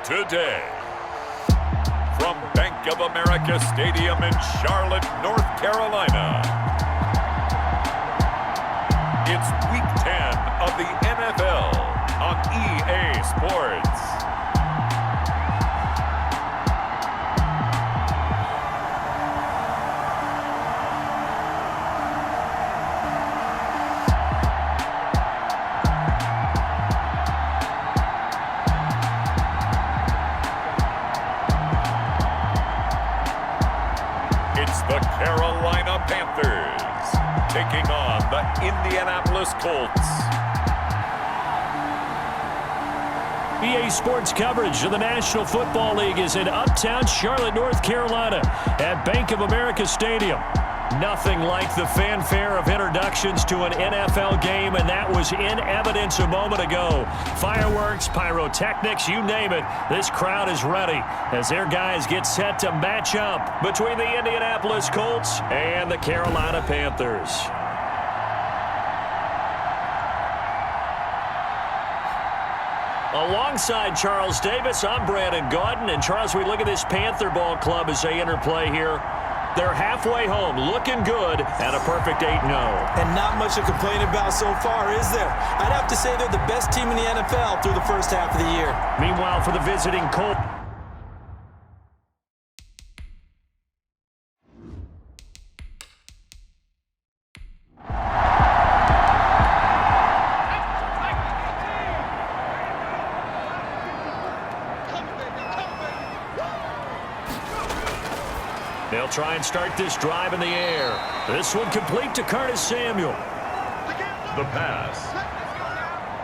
today. From Bank of America Stadium in Charlotte, North Carolina, it's Week 10 of the NFL on EA Sports. The Carolina Panthers taking on the Indianapolis Colts. EA Sports coverage of the National Football League is in uptown Charlotte, North Carolina at Bank of America Stadium. Nothing like the fanfare of introductions to an NFL game, and that was in evidence a moment ago. Fireworks, pyrotechnics, you name it. This crowd is ready as their guys get set to match up between the Indianapolis Colts and the Carolina Panthers. Alongside Charles Davis, I'm Brandon Gaudin. And Charles, we look at this Panther ball club as they interplay here. They're halfway home, looking good, and a perfect 8-0. And not much to complain about so far, is there? I'd have to say they're the best team in the NFL through the first half of the year. Meanwhile, for the visiting Colts, they'll try and start this drive in the air. This one complete to Curtis Samuel. The pass.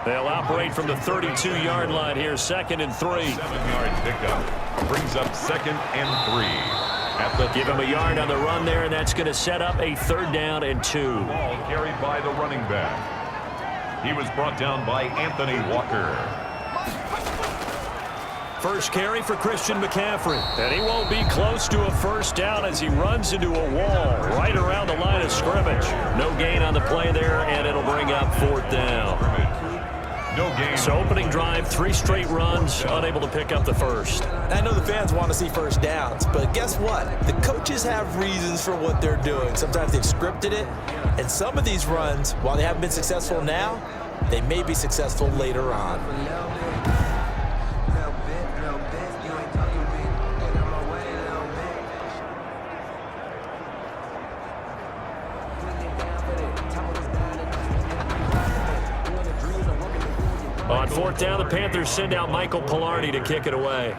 They'll operate from the 32-yard line here, 2nd and 3. 7-yard pickup brings up 2nd and 3. Give him a yard on the run there, and that's going to set up a 3rd down and 2. Ball carried by the running back. He was brought down by Anthony Walker. First carry for Christian McCaffrey. And he won't be close to a 1st down as he runs into a wall right around the line of scrimmage. No gain on the play there, and it'll bring up 4th down. No gain. So opening drive, 3 straight runs, unable to pick up the 1st. I know the fans want to see 1st downs, but guess what? The coaches have reasons for what they're doing. Sometimes they've scripted it, and some of these runs, while they haven't been successful now, they may be successful later on. On 4th down, the Panthers send out Michael Palardy to kick it away.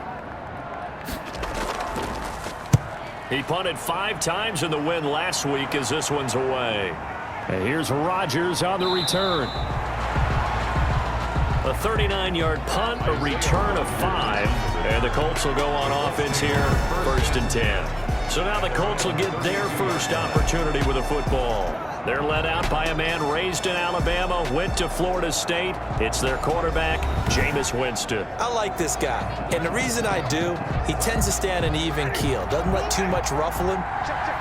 He punted 5 times in the win last week as this one's away. And here's Rodgers on the return. A 39-yard punt, a return of 5. And the Colts will go on offense here, 1st and 10. So now the Colts will get their first opportunity with a football. They're led out by a man raised in Alabama, went to Florida State. It's their quarterback, Jameis Winston. I like this guy, and the reason I do, he tends to stand an even keel. Doesn't let too much ruffle him.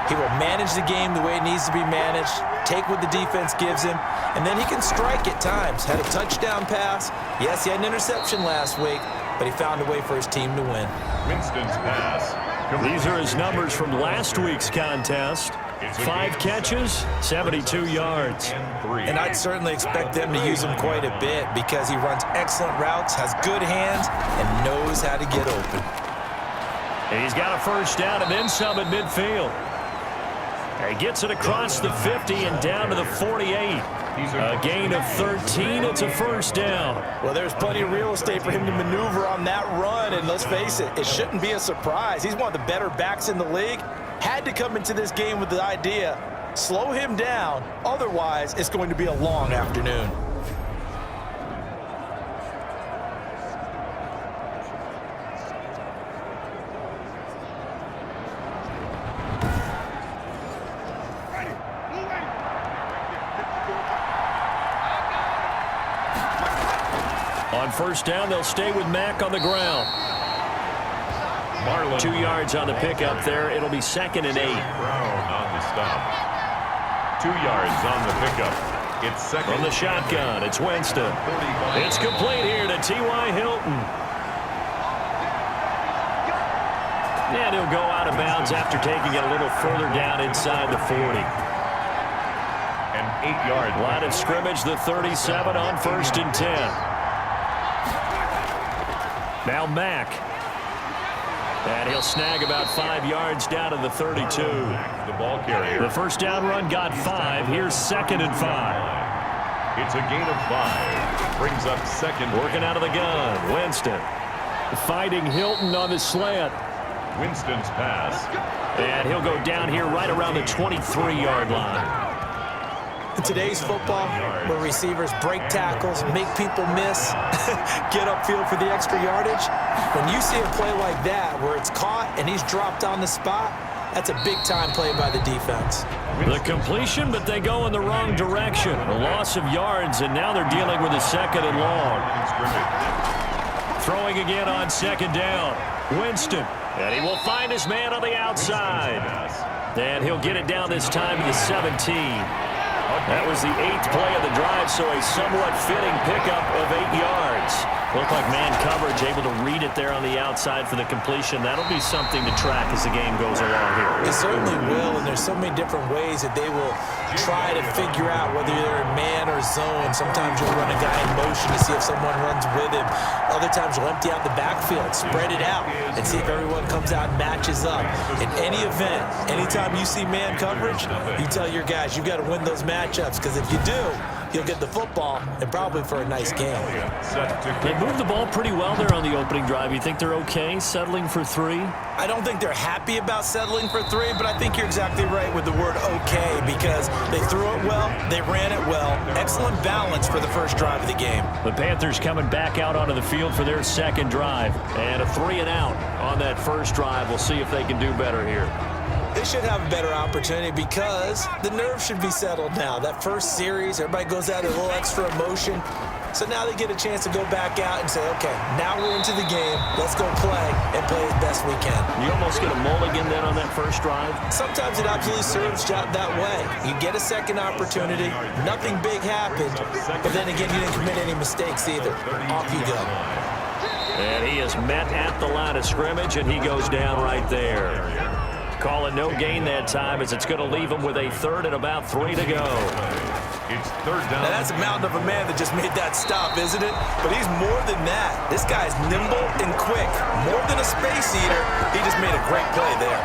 He will manage the game the way it needs to be managed, take what the defense gives him, and then he can strike at times. Had a touchdown pass. Yes, he had an interception last week, but he found a way for his team to win. Winston's pass. These are his numbers from last week's contest. 5 catches, 72 yards. And I'd certainly expect them to use him quite a bit because he runs excellent routes, has good hands, and knows how to get open. And he's got a 1st down and then some at midfield. And he gets it across the 50 and down to the 48. A gain of 13. It's a 1st down. Well, there's plenty of real estate for him to maneuver on that run, and let's face it, it shouldn't be a surprise. He's one of the better backs in the league. Had to come into this game with the idea, slow him down, otherwise it's going to be a long afternoon. On 1st down, they'll stay with Mack on the ground. 2 yards on the pickup there. It'll be 2nd and 8. Brown on the stop. 2 yards on the pickup. It's 2nd. From the shotgun, it's Winston. It's complete here to T.Y. Hilton. And he'll go out of bounds after taking it a little further down inside the 40. An 8-yard Line of scrimmage, the 37 on 1st and 10. Now Mack. And he'll snag about 5 yards down to the 32. The ball carrier. The first down run got 5. Here's 2nd and 5. It's a gain of 5. Brings up 2nd. Working out of the gun. Winston. Fighting Hilton on the slant. Winston's pass. And he'll go down here right around the 23-yard line. In today's football, where receivers break tackles, make people miss, get upfield for the extra yardage, when you see a play like that where it's caught and he's dropped on the spot, that's a big-time play by the defense. The completion, but they go in the wrong direction. A loss of yards, and now they're dealing with a 2nd and long. Throwing again on 2nd down. Winston, and he will find his man on the outside. And he'll get it down this time to the 17. That was the 8th play of the drive, so a somewhat fitting pickup of 8 yards. Looked like man coverage, able to read it there on the outside for the completion. That'll be something to track as the game goes along here. It certainly will, and there's so many different ways that they will try to figure out whether they're in man or zone. Sometimes you'll run a guy in motion to see if someone runs with him. Other times you'll empty out the backfield, spread it out, and see if everyone comes out and matches up. In any event, anytime you see man coverage, you tell your guys you've got to win those matchups, because if you do, you'll get the football and probably for a nice game. They moved the ball pretty well there on the opening drive. You think they're okay settling for 3? I don't think they're happy about settling for 3, but I think you're exactly right with the word okay, because they threw it well, they ran it well. Excellent balance for the first drive of the game. The Panthers coming back out onto the field for their 2nd drive. And a 3 and out on that first drive. We'll see if they can do better here. They should have a better opportunity because the nerves should be settled now. That first series, everybody goes out with a little extra emotion. So now they get a chance to go back out and say, okay, now we're into the game. Let's go play and play as best we can. You almost get a mulligan then on that first drive? Sometimes it absolutely serves that way. You get a second opportunity. Nothing big happened. But then again, you didn't commit any mistakes either. Off you go. And he is met at the line of scrimmage, and he goes down right there. Call it no gain that time, as it's going to leave him with a 3rd and about 3 to go. It's 3rd down. Now that's a mountain of a man that just made that stop, isn't it? But he's more than that. This guy's nimble and quick. More than a space eater. He just made a great play there.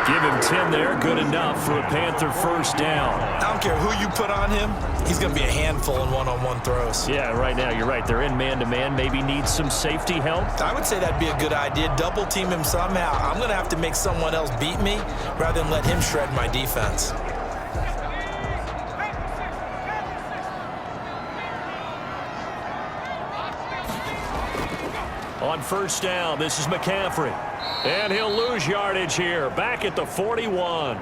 Give him 10 there. Good enough for a Panther first down. I don't care who you put on him. He's going to be a handful in one-on-one throws. Yeah, right now you're right. They're in man-to-man. Maybe needs some safety help. I would say that'd be a good idea. Double team him somehow. I'm going to have to make someone else beat me rather than let him shred my defense. On first down, this is McCaffrey. And he'll lose yardage here. Back at the 41.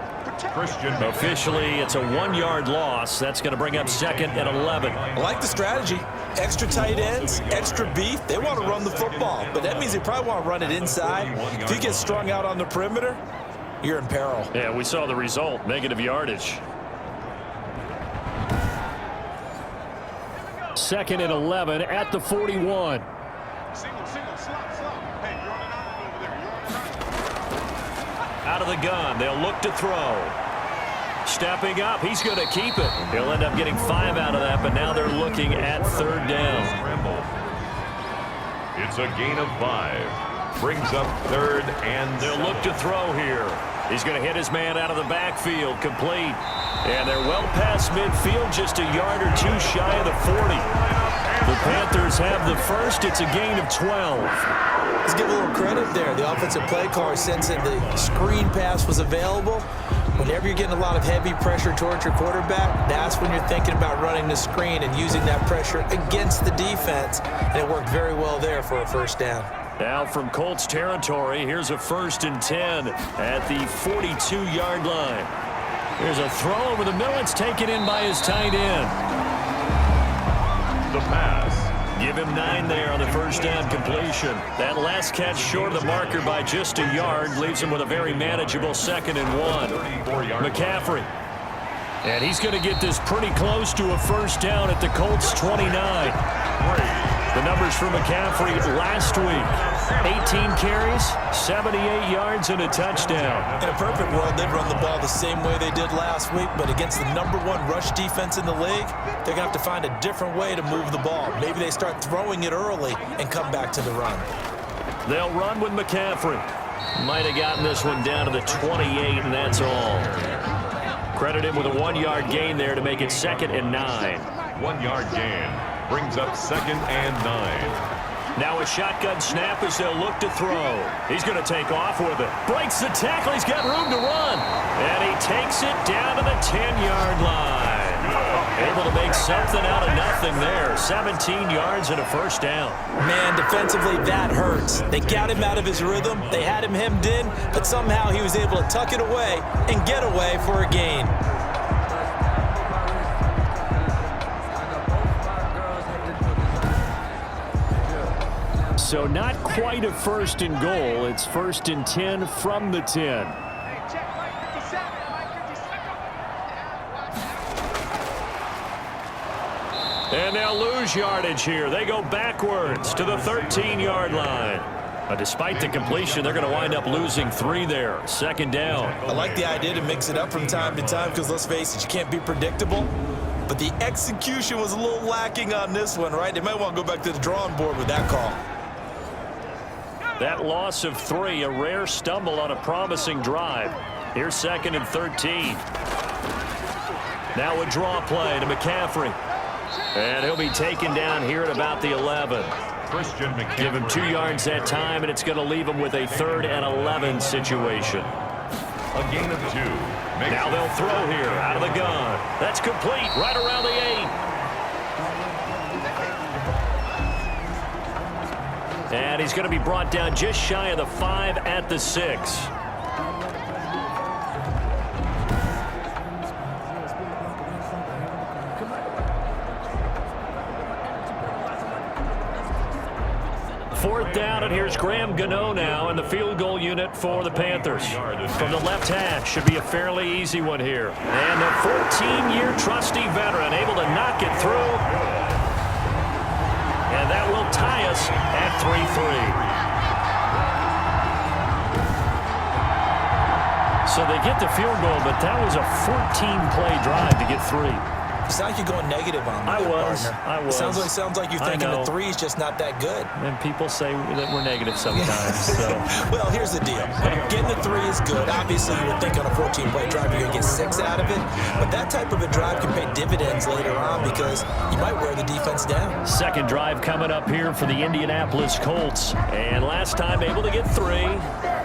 Christian. Officially, it's a 1-yard loss. That's going to bring up 2nd and 11. I like the strategy. Extra tight ends, extra beef. They want to run the football, but that means they probably want to run it inside. If you get strung out on the perimeter, you're in peril. Yeah, we saw the result. Negative yardage. 2nd and 11 at the 41. Out of the gun, they'll look to throw. Stepping up, he's going to keep it. He'll end up getting 5 out of that, but now they're looking at 3rd down. It's a gain of 5. Brings up 3rd and they'll look to throw here. He's going to hit his man out of the backfield, complete. And they're well past midfield, just a yard or 2 shy of the 40. The Panthers have the first. It's a gain of 12. Let's give a little credit there. The offensive play caller sensing the screen pass was available. Whenever you're getting a lot of heavy pressure towards your quarterback, that's when you're thinking about running the screen and using that pressure against the defense. And it worked very well there for a first down. Now from Colts territory, here's a 1st and 10 at the 42-yard line. Here's a throw over the middle. It's taken in by his tight end. The pass. Give him 9 there on the first down completion. That last catch short of the marker by just a yard leaves him with a very manageable 2nd and 1. McCaffrey. And he's going to get this pretty close to a first down at the Colts 29. The numbers for McCaffrey last week: 18 carries, 78 yards, and a touchdown. In a perfect world, they'd run the ball the same way they did last week, but against the #1 rush defense in the league, they're going to have to find a different way to move the ball. Maybe they start throwing it early and come back to the run. They'll run with McCaffrey. Might have gotten this one down to the 28, and that's all. Credit him with a 1-yard gain there to make it 2nd and 9. 1-yard gain brings up 2nd and 9. Now a shotgun snap as they'll look to throw. He's going to take off with it. Breaks the tackle. He's got room to run. And he takes it down to the 10-yard line. Able to make something out of nothing there. 17 yards and a first down. Man, defensively, that hurts. They got him out of his rhythm. They had him hemmed in, but somehow he was able to tuck it away and get away for a gain. So not quite a 1st and goal. It's 1st and 10 from the 10. And they'll lose yardage here. They go backwards to the 13-yard line. Despite the completion, they're going to wind up losing 3 there. 2nd down. I like the idea to mix it up from time to time because, let's face it, you can't be predictable. But the execution was a little lacking on this one, right? They might want to go back to the drawing board with that call. That loss of 3, a rare stumble on a promising drive. Here's 2nd and 13. Now a draw play to McCaffrey. And he'll be taken down here at about the 11. Christian McCaffrey. Give him 2 yards that time, and it's going to leave him with a 3rd and 11 situation. A gain of 2. Now they'll throw here out of the gun. That's complete right around the 8. And he's going to be brought down just shy of the 5 at the 6. Fourth down, and here's Graham Gano now in the field goal unit for the Panthers. From the left hash, should be a fairly easy one here. And the 14-year trusty veteran able to knock it through. And that will tie us at 3-3. So they get the field goal, but that was a 14-play drive to get 3. It's not like you're going negative on me. I was. Sounds like you're thinking the 3 is just not that good. And people say that we're negative sometimes. So. Well, here's the deal. Getting the 3 is good. Obviously, you would think on a 14-play drive you're going to get 6 out of it. But that type of a drive can pay dividends later on because you might wear the defense down. 2nd drive coming up here for the Indianapolis Colts. And last time able to get 3.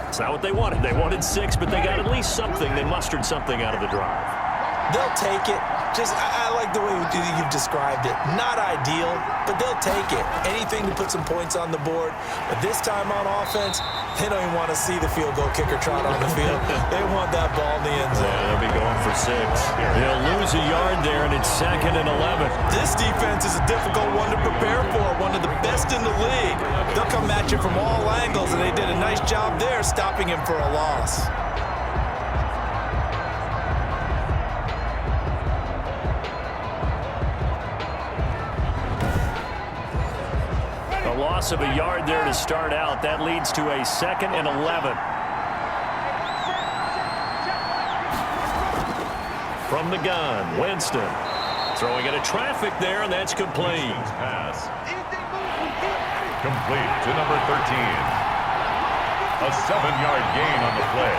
It's not what they wanted. They wanted 6, but they got at least something. They mustered something out of the drive. They'll take it. I like the way you've described it. Not ideal, but they'll take it. Anything to put some points on the board. But this time on offense, they don't even want to see the field goal kicker trot on the field. They want that ball in the end zone. Yeah, they'll be going for 6. They'll lose a yard there, and it's 2nd and 11. This defense is a difficult one to prepare for. One of the best in the league. They'll come at you from all angles, and they did a nice job there stopping him for a loss. Loss of a yard there to start out. That leads to a 2nd and 11. From the gun, Winston. Throwing into traffic there, and that's complete. Pass. Complete to number 13. A 7-yard gain on the play.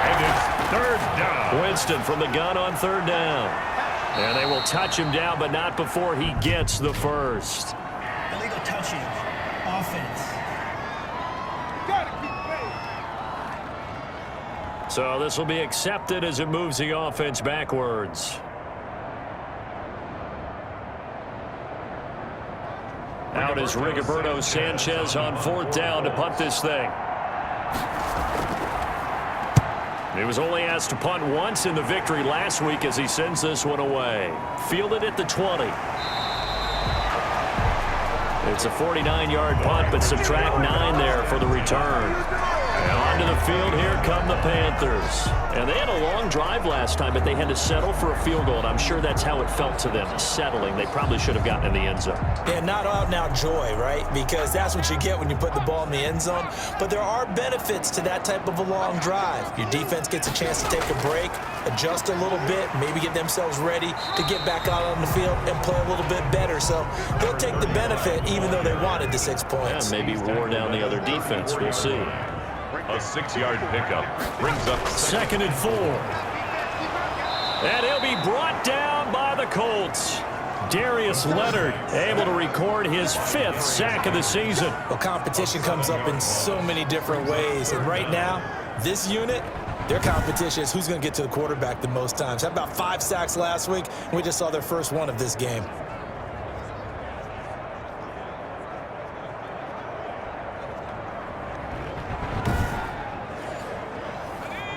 And it's 3rd down. Winston from the gun on 3rd down. And they will touch him down, but not before he gets the 1st. Illegal touching. Offense. So this will be accepted as it moves the offense backwards. Out is Rigoberto Sanchez on 4th down to punt this thing. He was only asked to punt once in the victory last week as he sends this one away. Fielded at the 20. It's a 49-yard punt, but subtract 9 there for the return. And on to the field. Here come the Panthers. And they had a long drive last time, but they had to settle for a field goal, and I'm sure that's how it felt to them, settling. They probably should have gotten in the end zone. Yeah, not out-and-out joy, right? Because that's what you get when you put the ball in the end zone. But there are benefits to that type of a long drive. Your defense gets a chance to take a break, adjust a little bit, maybe get themselves ready to get back out on the field and play a little bit better. So they'll take the benefit even though they wanted the 6 points. Yeah, maybe wore down the other defense. We'll see. A 6-yard pickup brings up second and 4. And he'll be brought down by the Colts. Darius Leonard able to record his 5th sack of the season. Well, competition comes up in so many different ways. And right now, this unit, their competition is who's going to get to the quarterback the most times. Had about 5 sacks last week, and we just saw their first one of this game.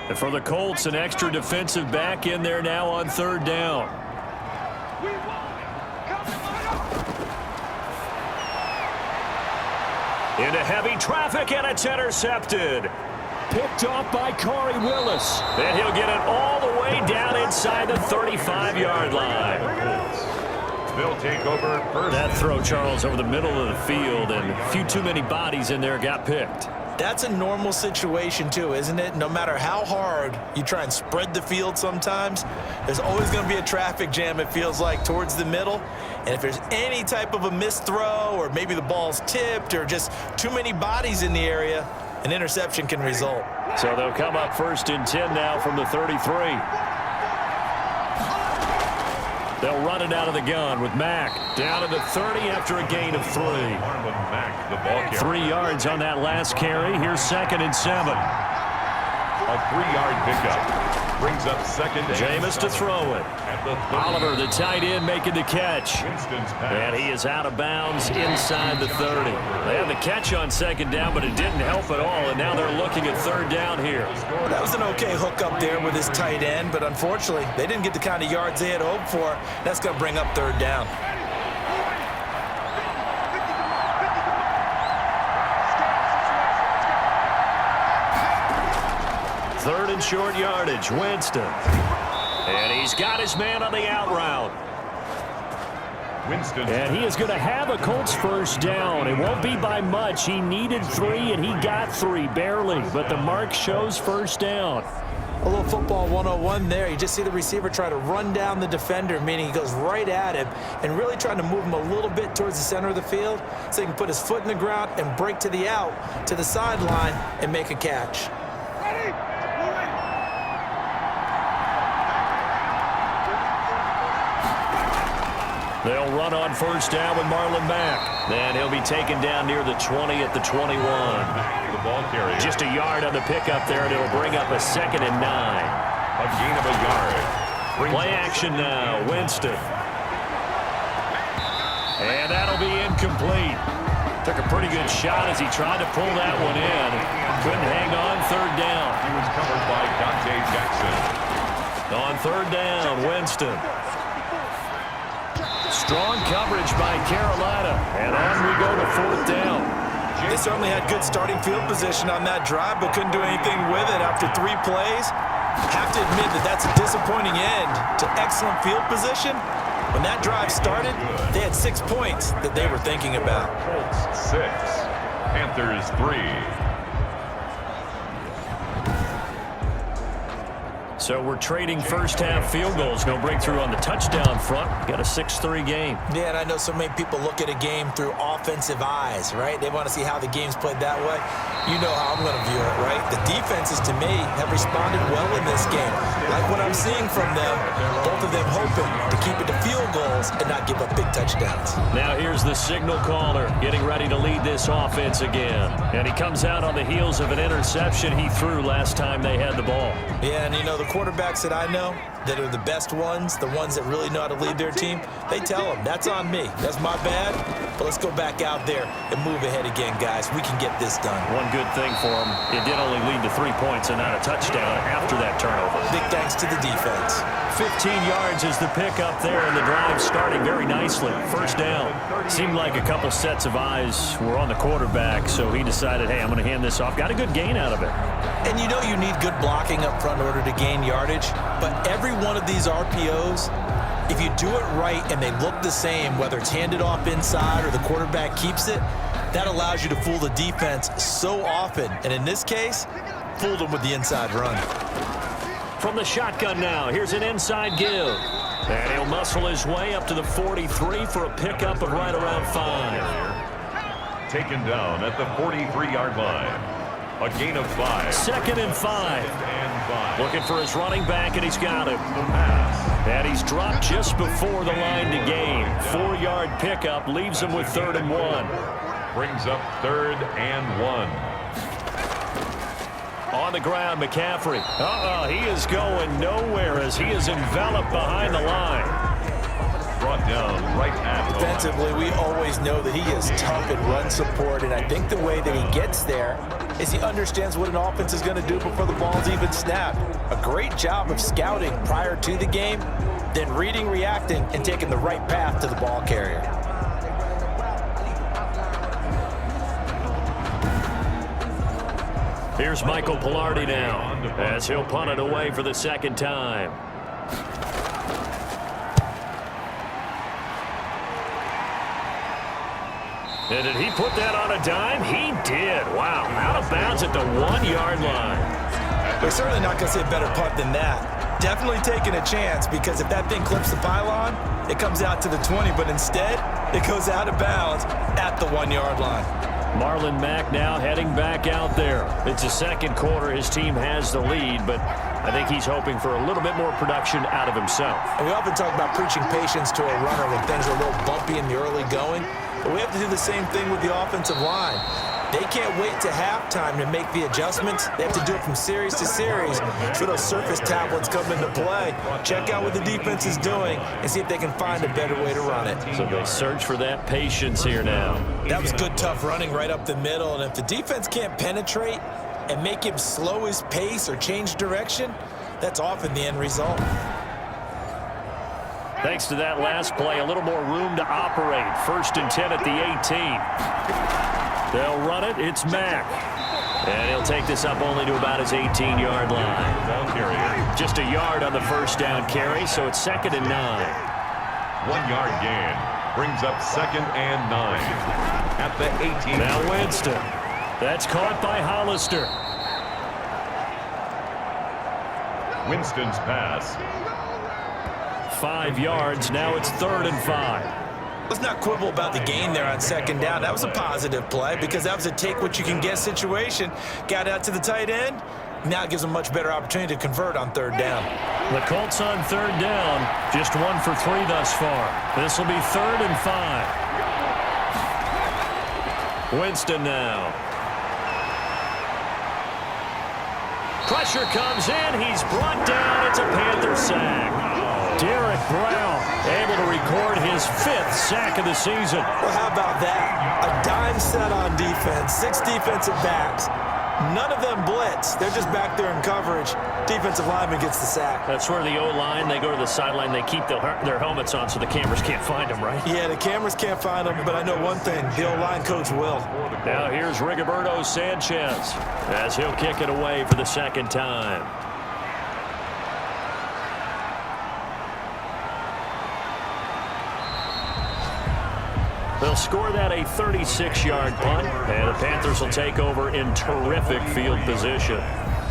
And for the Colts, an extra defensive back in there now on 3rd down. Into heavy traffic, and it's intercepted. Picked off by Corey Willis. And he'll get it all the way down inside the 35-yard line. They'll take over first. That throw, Charles, over the middle of the field, and a few too many bodies in there got picked. That's a normal situation, too, isn't it? No matter how hard you try and spread the field sometimes, there's always going to be a traffic jam, it feels like, towards the middle. And if there's any type of a missed throw or maybe the ball's tipped or just too many bodies in the area, an interception can result. So they'll come up 1st and 10 now from the 33. They'll run it out of the gun with Mack down to the 30 after a gain of 3. Marlon Mack, the ball carrier. 3 yards on that last carry. Here's 2nd and 7. A 3-yard pickup brings up 2nd and Jameis to 7. throw it. Oliver, the tight end, making the catch. Winston's pass. And he is out of bounds inside the 30. They had the catch on 2nd down, but it didn't help at all, and now they're looking at 3rd down here. That was an okay hook up there with his tight end, but unfortunately, they didn't get the kind of yards they had hoped for. That's going to bring up 3rd down. Third and short yardage, Winston. And he's got his man on the out route. Winston. And he is going to have a Colts 1st down. It won't be by much. He needed 3, and he got 3, barely. But the mark shows 1st down. A little football 101 there. You just see the receiver try to run down the defender, meaning he goes right at him and really trying to move him a little bit towards the center of the field so he can put his foot in the ground and break to the out, to the sideline, and make a catch. They'll run on 1st down with Marlon Mack. Then he'll be taken down near the 20 at the 21. The ball carrier. Just a yard on the pickup there, and it'll bring up a 2nd and 9. A gain of a yard. Play action now, Winston. And that'll be incomplete. Took a pretty good shot as he tried to pull that one in. Couldn't hang on 3rd down. He was covered by Dante Jackson. On 3rd down, Winston. Strong coverage by Carolina. And on we go to 4th down. They certainly had good starting field position on that drive, but couldn't do anything with it after 3 plays. Have to admit that that's a disappointing end to excellent field position. When that drive started, they had 6 points that they were thinking about. Colts 6, Panthers 3. So we're trading first-half field goals. No breakthrough on the touchdown front. Got a 6-3 game. Yeah, and I know so many people look at a game through offensive eyes, right? They want to see how the game's played that way. You know how I'm going to view it, right? The defenses, to me, have responded well in this game. Like what I'm seeing from them, both of them hoping to keep it to field goals and not give up big touchdowns. Now here's the signal caller getting ready to lead this offense again. And he comes out on the heels of an interception he threw last time they had the ball. Yeah, and you know, the quarterbacks that I know that are the best ones, the ones that really know how to lead their team, they tell them, that's on me. That's my bad. But let's go back out there and move ahead again, guys. We can get this done. One good thing for him, it did only lead to 3 points and not a touchdown after that turnover. Big thanks to the defense. 15 yards is the pickup there, and the drive starting very nicely. First down. Seemed like a couple sets of eyes were on the quarterback, so he decided, hey, I'm going to hand this off. Got a good gain out of it. And you know you need good blocking up front in order to gain yardage, but every one of these RPOs, if you do it right and they look the same, whether it's handed off inside or the quarterback keeps it, that allows you to fool the defense so often. And in this case, fooled them with the inside run. From the shotgun now, here's an inside give. And he'll muscle his way up to the 43 for a pickup of right around 5. Taken down at the 43-yard line. A gain of 5. 2nd and 5. Looking for his running back, and he's got him. The pass. And he's dropped just before the line to gain. 4-yard pickup leaves him with 3rd and 1. Brings up 3rd and 1. On the ground, McCaffrey. He is going nowhere as he is enveloped behind the line. Brought down right at the line. Defensively, we always know that he is tough in run support, and I think the way that he gets there is he understands what an offense is going to do before the ball's even snapped. A great job of scouting prior to the game, then reading, reacting, and taking the right path to the ball carrier. Here's Michael Pilardi now as he'll punt it away for the 2nd time. And did he put that on a dime? He did. Wow, out of bounds at the 1-yard line. We're certainly not going to see a better punt than that. Definitely taking a chance, because if that thing clips the pylon, it comes out to the 20, but instead, it goes out of bounds at the 1-yard line. Marlon Mack now heading back out there. It's the 2nd quarter. His team has the lead, but I think he's hoping for a little bit more production out of himself. And we often talk about preaching patience to a runner when things are a little bumpy in the early going, but we have to do the same thing with the offensive line. They can't wait to halftime to make the adjustments. They have to do it from series to series. So those surface tablets come into play. Check out what the defense is doing and see if they can find a better way to run it. So they search for that patience here now. That was good, tough running right up the middle. And if the defense can't penetrate and make him slow his pace or change direction, that's often the end result. Thanks to that last play, a little more room to operate. 1st and 10 at the 18. They'll run it. It's Mack. And he'll take this up only to about his 18-yard line. Ball carrier. Just a yard on the 1st down carry, so it's 2nd and 9. 1-yard gain. Brings up 2nd and 9. At the 18. Now Winston. That's caught by Hollister. Winston's pass. 5 yards. Now it's 3rd and 5. Let's not quibble about the gain there on 2nd down. That was a positive play because that was a take-what-you-can-get situation. Got out to the tight end. Now it gives them a much better opportunity to convert on 3rd down. The Colts on 3rd down. Just 1 for 3 thus far. This will be 3rd and 5. Winston now. Pressure comes in. He's brought down. It's a Panther sack. Derek Brown able to record his 5th sack of the season. Well, how about that? A dime set on defense, 6 defensive backs. None of them blitz. They're just back there in coverage. Defensive lineman gets the sack. That's where the O-line, they go to the sideline, they keep their helmets on so the cameras can't find them, right? Yeah, the cameras can't find them, but I know one thing. The O-line coach will. Now here's Rigoberto Sanchez as he'll kick it away for the 2nd time. They'll score that a 36-yard punt, and the Panthers will take over in terrific field position.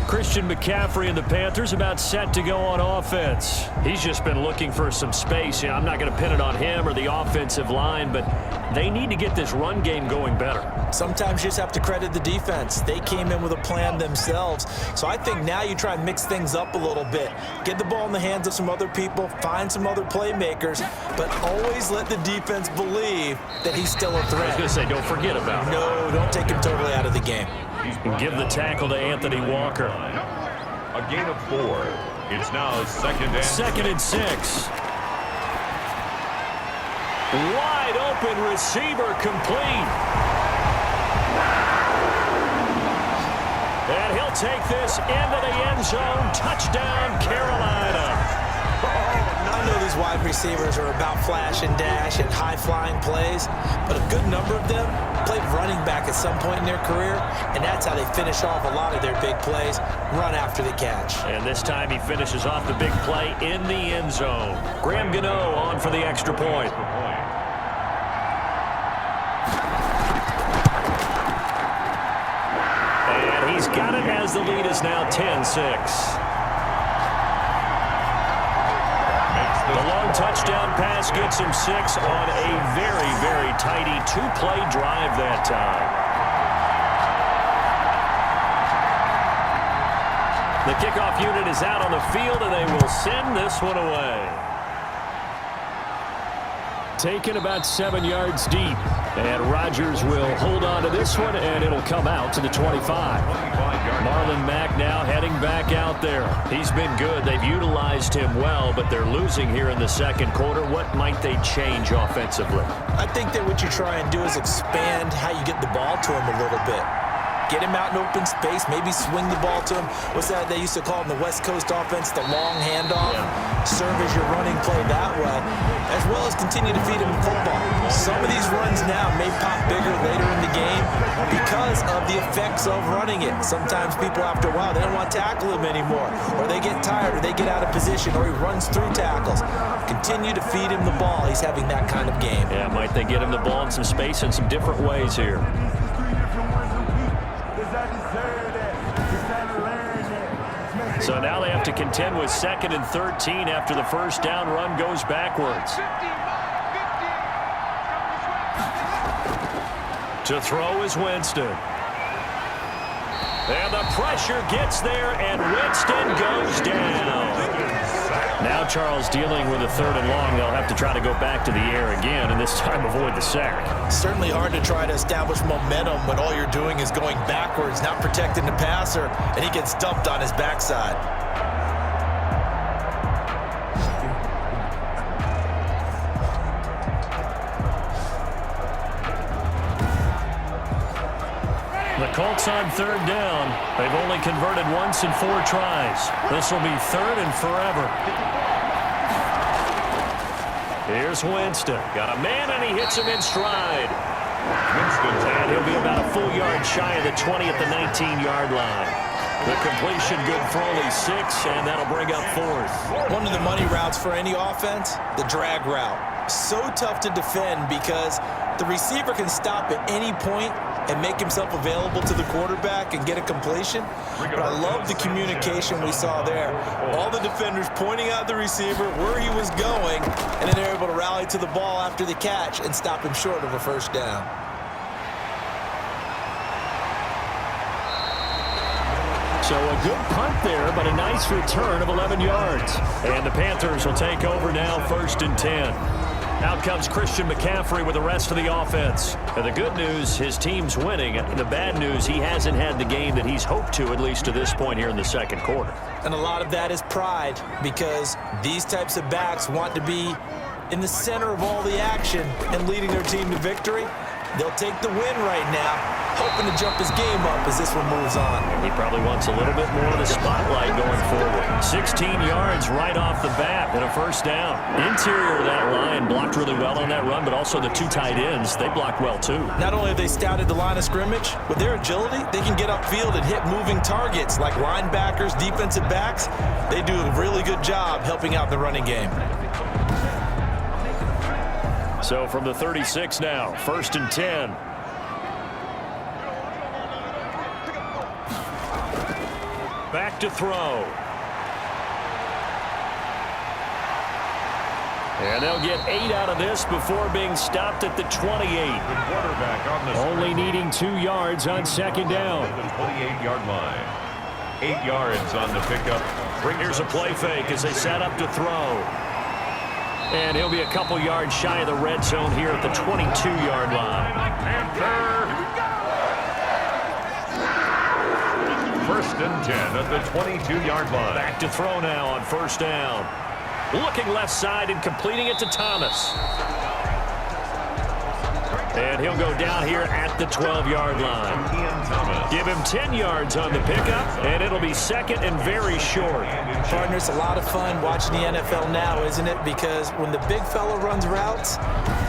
Christian McCaffrey and the Panthers about set to go on offense. He's just been looking for some space. You know, I'm not going to pin it on him or the offensive line, but they need to get this run game going better. Sometimes you just have to credit the defense. They came in with a plan themselves. So I think now you try and mix things up a little bit. Get the ball in the hands of some other people, find some other playmakers, but always let the defense believe that he's still a threat. I was going to say, don't forget about him. No, don't take him totally out of the game. And give the tackle to Anthony Walker. A gain of 4. It's now 2nd and 2nd and 6. Wide open receiver complete. And he'll take this into the end zone. Touchdown, Carolina. I know these wide receivers are about flash and dash and high-flying plays, but a good number of them played running back at some point in their career, and that's how they finish off a lot of their big plays, run after the catch. And this time he finishes off the big play in the end zone. Graham Gano on for the extra point. And he's got it as the lead is now 10-6. The long touchdown pass gets him 6 on a very, very tidy two-play drive that time. The kickoff unit is out on the field, and they will send this one away. Taken about 7 yards deep. And Rodgers will hold on to this one, and it'll come out to the 25. Marlon Mack now heading back out there. He's been good. They've utilized him well, but they're losing here in the second quarter. What might they change offensively? I think that what you try and do is expand how you get the ball to him a little bit. Get him out in open space, maybe swing the ball to him. What's that they used to call in the West Coast offense, the long handoff? Yeah. Serve as your running play that way, as well as continue to feed him the football. Some of these runs now may pop bigger later in the game because of the effects of running it. Sometimes people, after a while, they don't want to tackle him anymore, or they get tired, or they get out of position, or he runs through tackles. Continue to feed him the ball. He's having that kind of game. Yeah, might they get him the ball in some space in some different ways here. So now they have to contend with 2nd and 13 after the first down run goes backwards. To throw is Winston. And the pressure gets there, and Winston goes down. Now Charles dealing with a 3rd and long. They'll have to try to go back to the air again, and this time avoid the sack. Certainly hard to try to establish momentum when all you're doing is going backwards, not protecting the passer, and he gets dumped on his backside. The Colts on 3rd down. They've only converted once in 4 tries. This will be 3rd and forever. Here's Winston. Got a man, and he hits him in stride. And he'll be about a full yard shy of the 20 at the 19-yard line. The completion good for only 6, and that'll bring up 4th. One of the money routes for any offense, the drag route. So tough to defend because the receiver can stop at any point and make himself available to the quarterback and get a completion. But I love the communication we saw there. All the defenders pointing out the receiver where he was going, and then they're able to rally to the ball after the catch and stop him short of a first down. So a good punt there, but a nice return of 11 yards. And the Panthers will take over now, 1st and 10. Out comes Christian McCaffrey with the rest of the offense. And the good news, his team's winning. And the bad news, he hasn't had the game that he's hoped to, at least to this point here in the second quarter. And a lot of that is pride, because these types of backs want to be in the center of all the action and leading their team to victory. They'll take the win right now, hoping to jump his game up as this one moves on. He probably wants a little bit more of the spotlight going forward. 16 yards right off the bat and a first down. Interior of that line blocked really well on that run, but also the 2 tight ends, they blocked well too. Not only have they scouted the line of scrimmage, with their agility, they can get upfield and hit moving targets like linebackers, defensive backs. They do a really good job helping out the running game. So from the 36 now, 1st and 10. Back to throw. And they'll get 8 out of this before being stopped at the 28. Only needing 2 yards on 2nd down. The 28-yard line. 8 yards on the pickup. Here's a play fake as they set up to throw. And he'll be a couple yards shy of the red zone here at the 22-yard line. 1st and 10 at the 22-yard line. Back to throw now on 1st down. Looking left side and completing it to Thomas. And he'll go down here at the 12-yard line. Give him 10 yards on the pickup, and it'll be second and very short. Partner, it's a lot of fun watching the NFL now, isn't it? Because when the big fella runs routes,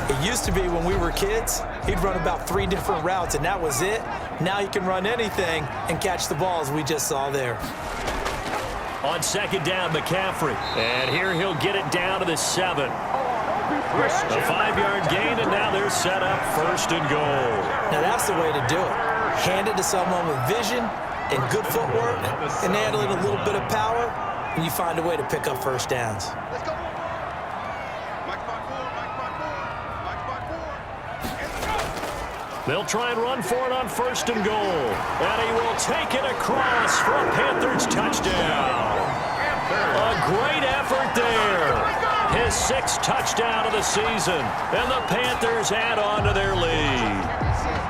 it used to be when we were kids, he'd run about 3 different routes, and that was it. Now he can run anything and catch the balls we just saw there. On second down, McCaffrey. And here he'll get it down to the 7. A 5-yard gain, and now they're set up first and goal. Now that's the way to do it. Hand it to someone with vision and good footwork, and add in a little bit of power, and you find a way to pick up first downs. They'll try and run for it on first and goal. And he will take it across for a Panthers touchdown. A great effort there. His 6th touchdown of the season. And the Panthers add on to their lead.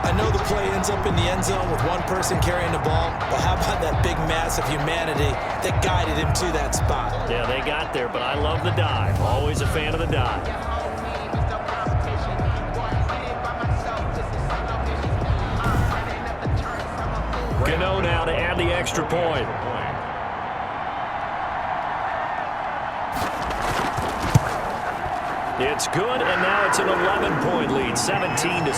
I know the play ends up in the end zone with one person carrying the ball, but how about that big mass of humanity that guided him to that spot? Yeah, they got there, but I love the dive. Always a fan of the dive. Gano now to add the extra point. It's good, and now it's an 11-point lead, 17-6.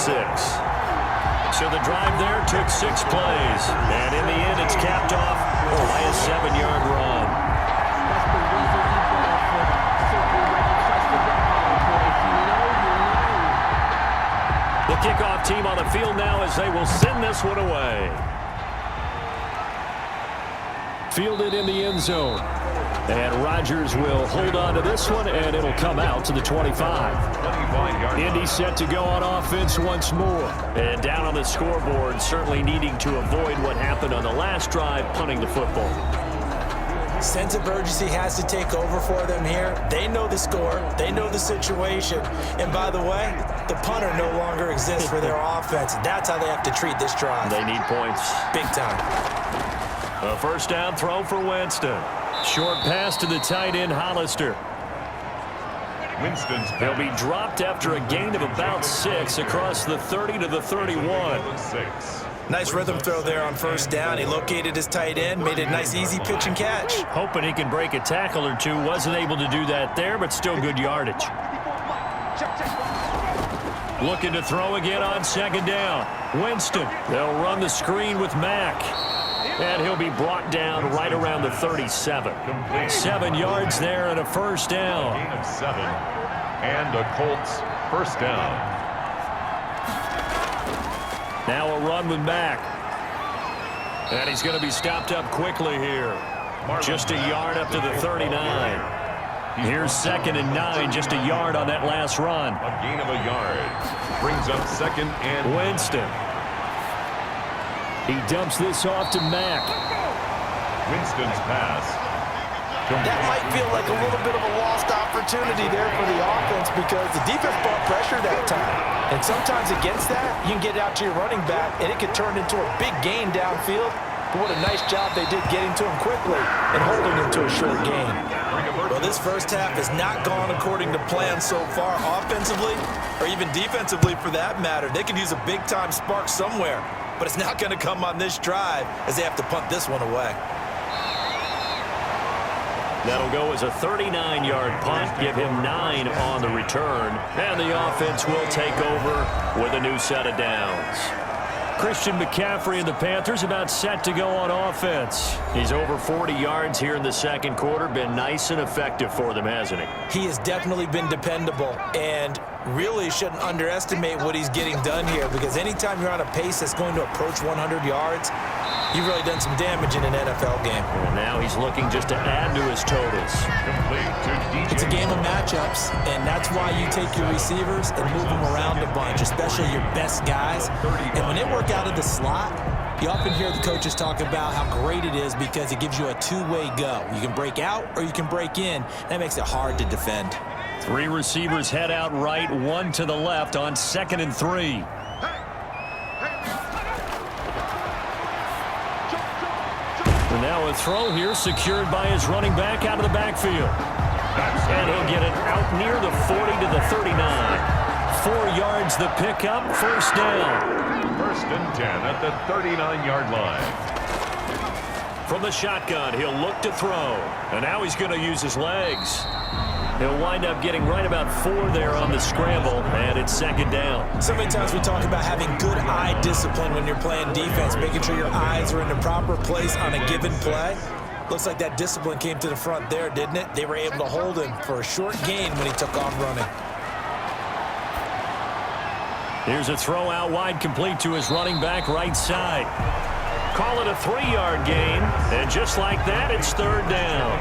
So the drive there took 6 plays, and in the end it's capped off by a 7-yard run. The kickoff team on the field now as they will send this one away. Fielded in the end zone. And Rodgers will hold on to this one, and it'll come out to the 25. Indy set to go on offense once more. And down on the scoreboard, certainly needing to avoid what happened on the last drive, punting the football. Sense of urgency has to take over for them here. They know the score. They know the situation. And by the way, the punter no longer exists for their offense. That's how they have to treat this drive. They need points. Big time. A first down throw for Winston. Short pass to the tight end, Hollister. He'll be dropped after a gain of about 6 across the 30 to the 31. Nice rhythm throw there on first down. He located his tight end, made a nice easy pitch and catch. Hoping he can break a tackle or two. Wasn't able to do that there, but still good yardage. Looking to throw again on second down. Winston. They'll run the screen with Mack. And he'll be brought down right around the 37. 7 yards there and a first down. Gain of 7 and a Colts first down. Now a run with Mack. And he's going to be stopped up quickly here. Just a yard up to the 39. Here's second and 9, just a yard on that last run. A gain of a yard. Brings up second and Winston. He dumps this off to Mack. Winston's pass. That might feel like a little bit of a lost opportunity there for the offense because the defense brought pressure that time. And sometimes against that, you can get out to your running back, and it could turn into a big gain downfield. But what a nice job they did getting to him quickly and holding him to a short gain. Well, this first half has not gone according to plan so far offensively or even defensively for that matter. They could use a big-time spark somewhere, but it's not going to come on this drive as they have to punt this one away. That'll go as a 39-yard punt, give him 9 on the return, and the offense will take over with a new set of downs. Christian McCaffrey and the Panthers about set to go on offense. He's over 40 yards here in the second quarter. Been nice and effective for them, hasn't he? He has definitely been dependable and really shouldn't underestimate what he's getting done here because anytime you're on a pace that's going to approach 100 yards, you've really done some damage in an NFL game. And now he's looking just to add to his totals. It's a game of matchups, and that's why you take your receivers and move them around a bunch, especially your best guys. And when they work out of the slot, you often hear the coaches talk about how great it is because it gives you a two-way go. You can break out or you can break in. That makes it hard to defend. 3 receivers head out right, 1 to the left on 2nd and 3. And now a throw here secured by his running back out of the backfield. And he'll get it out near the 40 to the 39. 4 yards the pickup, first down. First and 10 at the 39-yard line. From the shotgun, he'll look to throw. And now he's going to use his legs. He'll wind up getting right about 4 there on the scramble, and it's second down. So many times we talk about having good eye discipline when you're playing defense, making sure your eyes are in the proper place on a given play. Looks like that discipline came to the front there, didn't it? They were able to hold him for a short gain when he took off running. Here's a throw out wide, complete to his running back right side. Call it a 3-yard gain, and just like that, it's third down.